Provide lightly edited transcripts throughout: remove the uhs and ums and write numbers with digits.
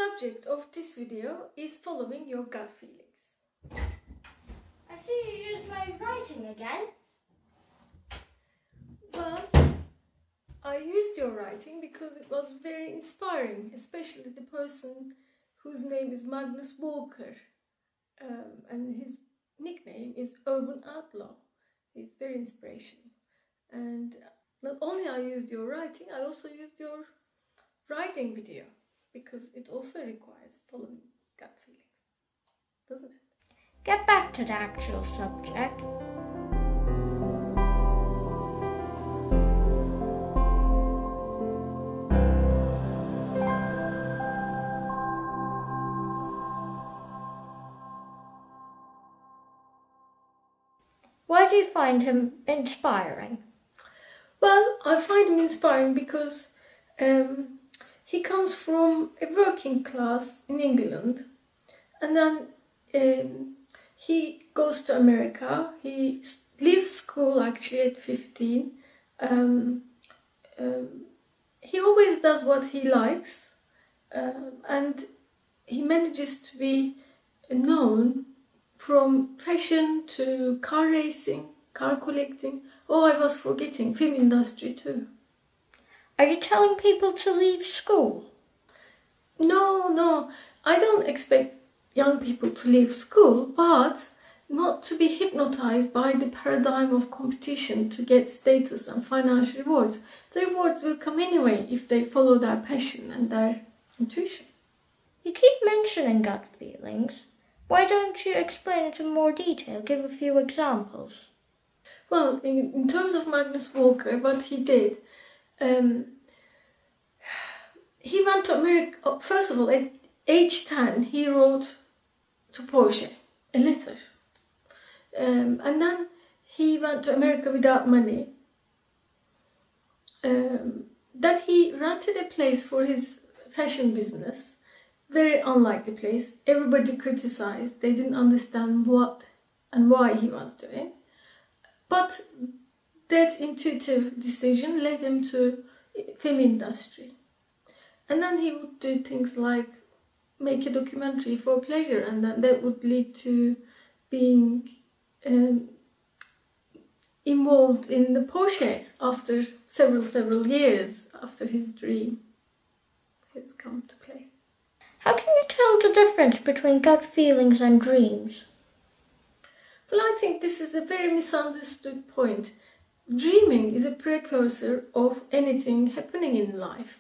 subject of this video is following your gut feelings. I see you used my writing again. Well, I used your writing because it was very inspiring, especially the person whose name is Magnus Walker, and his nickname is Urban Outlaw. He's very inspirational. And not only I used your writing, I also used your writing video because it also requires following gut feelings, doesn't it? Get back to the actual subject. Why do you find him inspiring? Well, I find him inspiring because he comes from a working class in England, and then he goes to America. He leaves school actually at 15. He always does what he likes, and he manages to be known from fashion to car racing, car collecting. Oh, I was forgetting, film industry too. Are you telling people to leave school? No, I don't expect young people to leave school, but not to be hypnotized by the paradigm of competition to get status and financial rewards. The rewards will come anyway if they follow their passion and their intuition. You keep mentioning gut feelings. Why don't you explain it in more detail? Give a few examples. Well, in terms of Magnus Walker, what he did, he went to America. First of all, at age 10, he wrote to Porsche a letter. And then he went to America without money. Then he rented a place for his fashion business. Very unlikely place. Everybody criticized. They didn't understand what and why he was doing. But that intuitive decision led him to film industry. And then he would do things like make a documentary for pleasure, and then that would lead to being involved in the Porsche after several years after his dream has come to place. How can you tell the difference between gut feelings and dreams? Well, I think this is a very misunderstood point. Dreaming is a precursor of anything happening in life.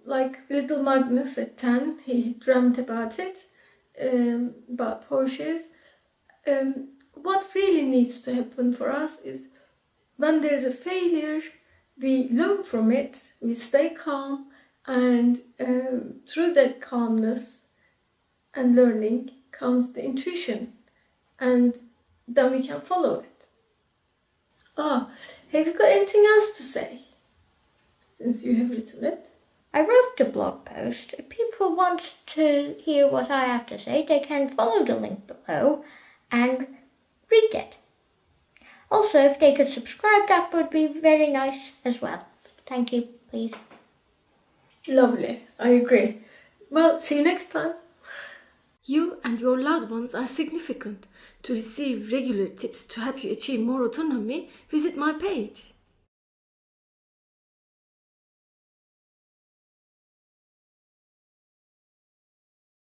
Like little Magnus at 10, he dreamt about it, about Porsches. What really needs to happen for us is when there's a failure, we learn from it, we stay calm, and through that calmness and learning comes the intuition, and then we can follow it. Have you got anything else to say, since you have written it? I wrote the blog post. If people want to hear what I have to say, they can follow the link below and read it. Also, if they could subscribe, that would be very nice as well. Thank you, please. Lovely, I agree. Well, see you next time. You and your loved ones are significant. To receive regular tips to help you achieve more autonomy, visit my page.